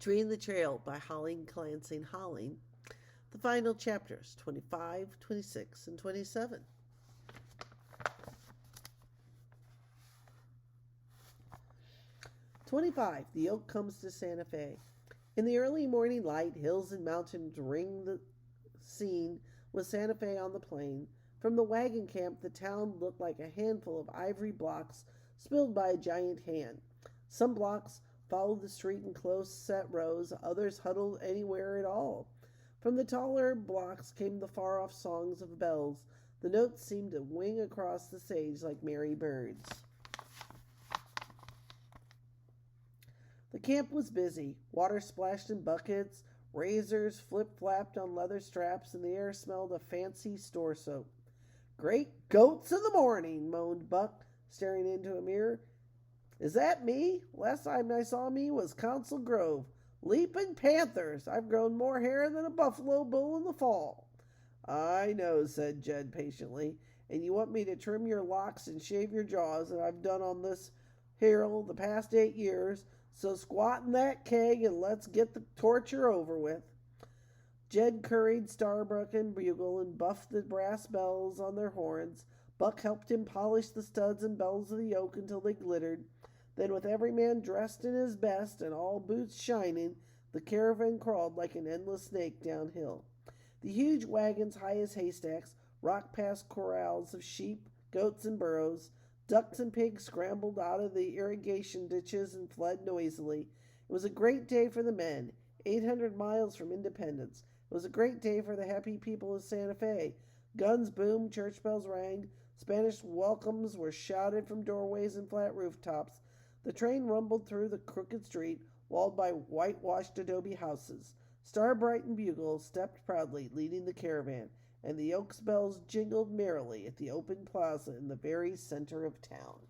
Treeing the Trail by Holling Clancy Holling. The final chapters 25, 26, and 27. "25. The Yoke comes to Santa Fe. In the early morning light, hills and mountains ring the scene with Santa Fe on the plain. From the wagon camp, the town looked like a handful of ivory blocks spilled by a giant hand. Some blocks followed the street in close set rows, others huddled anywhere at all. From the taller blocks came the far-off songs of bells. The notes seemed to wing across the stage like merry birds. The camp was busy. Water splashed in buckets, razors flip-flapped on leather straps, and the air smelled of fancy store soap. "Great goats of the morning," moaned Buck, staring into a mirror. "Is that me? Last time I saw me was Council Grove. Leaping panthers! I've grown more hair than a buffalo bull in the fall." "I know," said Jed patiently, "and you want me to trim your locks and shave your jaws, and I've done on this hill the past 8 years. So squat in that keg and let's get the torture over with." Jed curried Starbuck and Bugle and buffed the brass bells on their horns. Buck helped him polish the studs and bells of the yoke until they glittered. Then, with every man dressed in his best and all boots shining, the caravan crawled like an endless snake downhill. The huge wagons, high as haystacks, rocked past corrals of sheep, goats, and burros. Ducks and pigs scrambled out of the irrigation ditches and fled noisily. It was a great day for the men, 800 miles from Independence. It was a great day for the happy people of Santa Fe. Guns boomed, church bells rang, Spanish welcomes were shouted from doorways and flat rooftops. The train rumbled through the crooked street, walled by whitewashed adobe houses. Starbright and Bugle stepped proudly, leading the caravan, and the Yoke's bells jingled merrily at the open plaza in the very center of town.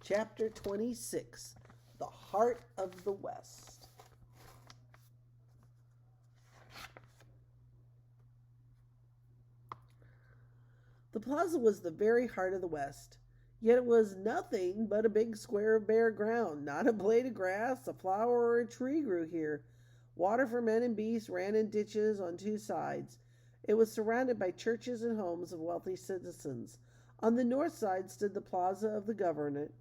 Chapter 26. The Heart of the West. The plaza was the very heart of the West. Yet it was nothing but a big square of bare ground. Not a blade of grass, a flower, or a tree grew here. Water for men and beasts ran in ditches on 2 sides. It was surrounded by churches and homes of wealthy citizens. On the north side stood the plaza of the governor.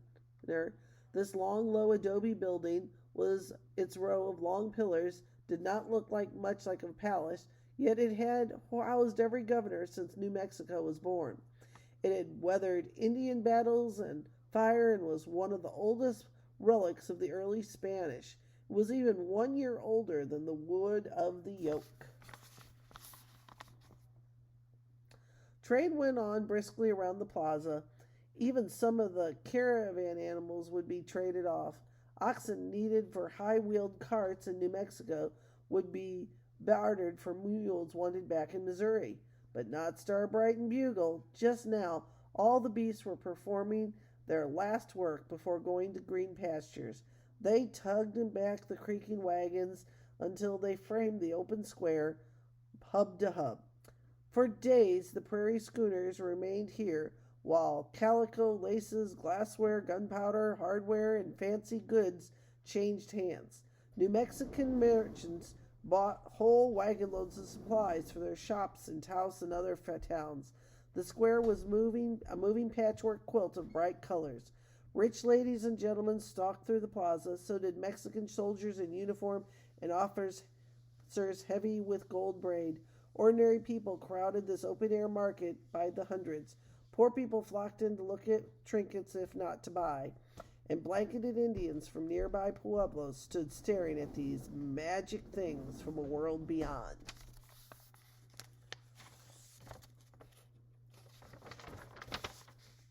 This long, low adobe building was its row of long pillars, did not look much like a palace, yet it had housed every governor since New Mexico was born. It had weathered Indian battles and fire and was one of the oldest relics of the early Spanish. It was even 1 year older than the wood of the yoke. Trade went on briskly around the plaza. Even some of the caravan animals would be traded off. Oxen needed for high-wheeled carts in New Mexico would be bartered for mules wanted back in Missouri. But not Starbright and Bugle. Just now, all the beasts were performing their last work before going to green pastures. They tugged and backed the creaking wagons until they framed the open square, hub to hub. For days, the prairie schooners remained here, while calico, laces, glassware, gunpowder, hardware, and fancy goods changed hands. New Mexican merchants bought whole wagon loads of supplies for their shops in Taos and other towns. The square was a moving patchwork quilt of bright colors. Rich ladies and gentlemen stalked through the plaza, so did Mexican soldiers in uniform and officers heavy with gold braid. Ordinary people crowded this open-air market by the hundreds. Poor people flocked in to look at trinkets, if not to buy. And blanketed Indians from nearby pueblos stood staring at these magic things from a world beyond.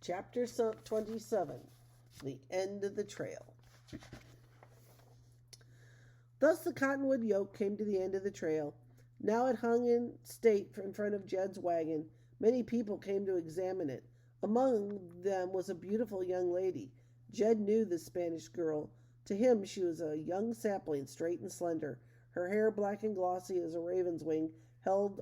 Chapter 27. The End of the Trail. Thus the cottonwood yoke came to the end of the trail. Now it hung in state in front of Jed's wagon. Many people came to examine it. Among them was a beautiful young lady. Jed knew this Spanish girl. To him she was a young sapling, straight and slender. Her hair, black and glossy as a raven's wing, held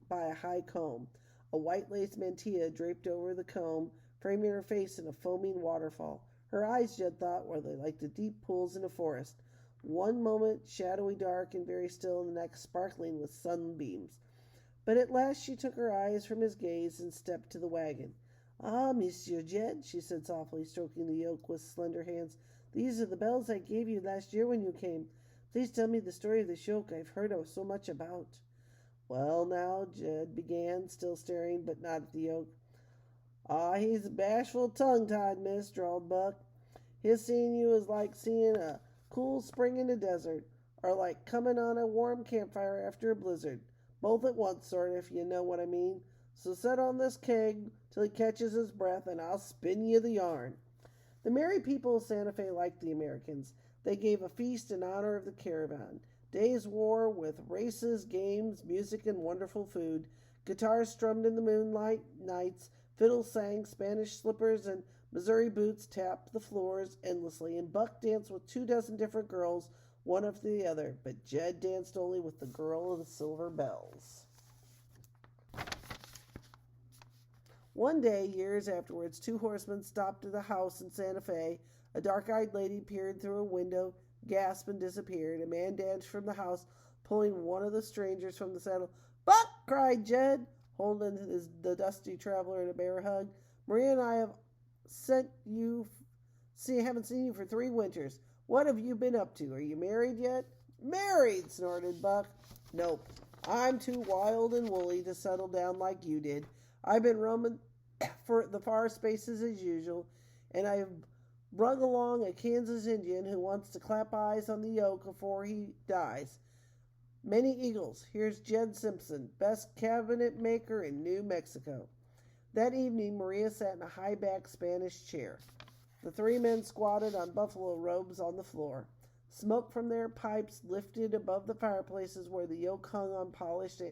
by a high comb. A white lace mantilla draped over the comb, framing her face in a foaming waterfall. Her eyes, Jed thought, were like the deep pools in a forest. One moment shadowy dark and very still, and the next sparkling with sunbeams. But at last she took her eyes from his gaze and stepped to the wagon. "Ah, Monsieur Jed," she said softly, stroking the yoke with slender hands. "These are the bells I gave you last year when you came. Please tell me the story of this yoke I've heard so much about." "Well, now," Jed began, still staring, but not at the yoke. "Ah, he's a bashful tongue-tied, miss," drawled Buck. "His seeing you is like seeing a cool spring in the desert, or like coming on a warm campfire after a blizzard. Both at once, sort of, if you know what I mean. So set on this keg till he catches his breath, and I'll spin you the yarn." The merry people of Santa Fe liked the Americans. They gave a feast in honor of the caravan. Days wore with races, games, music, and wonderful food. Guitars strummed in the moonlight nights, fiddles sang, Spanish slippers and Missouri boots tapped the floors endlessly, and Buck danced with 24 different girls, one after the other. But Jed danced only with the girl of the silver bells. One day, years afterwards, 2 horsemen stopped at a house in Santa Fe. A dark-eyed lady peered through a window, gasped, and disappeared. A man danced from the house, pulling one of the strangers from the saddle. "Buck!" cried Jed, holding the dusty traveler in a bear hug. "Maria and I haven't seen you for 3 winters. What have you been up to? Are you married yet?" "Married!" snorted Buck. "Nope. I'm too wild and woolly to settle down like you did. I've been roaming for the far spaces as usual, and I've brung along a Kansas Indian who wants to clap eyes on the yoke afore he dies. Many eagles. Here's Jed Simpson, best cabinet maker in New Mexico." That evening, Maria sat in a high-backed Spanish chair. The 3 men squatted on buffalo robes on the floor. Smoke from their pipes lifted above the fireplaces where the yoke hung on polished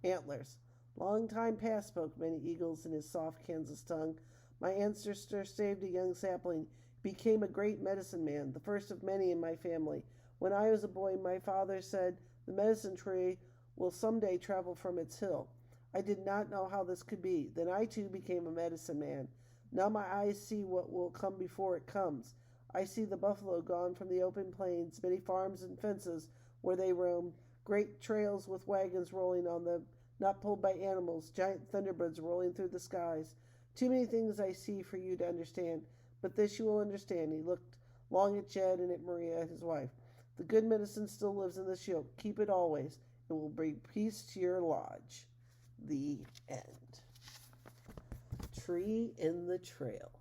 antlers. "Long time past," spoke Many Eagles in his soft Kansas tongue. "My ancestor saved a young sapling, became a great medicine man, the first of many in my family. When I was a boy, my father said the medicine tree will someday travel from its hill. I did not know how this could be. Then I too became a medicine man. Now my eyes see what will come before it comes. I see the buffalo gone from the open plains, many farms and fences where they roamed, great trails with wagons rolling on them, not pulled by animals, giant thunderbirds rolling through the skies. Too many things I see for you to understand, but this you will understand." He looked long at Jed and at Maria, his wife. "The good medicine still lives in this yoke. Keep it always. It will bring peace to your lodge." The end. Tree in the Trail.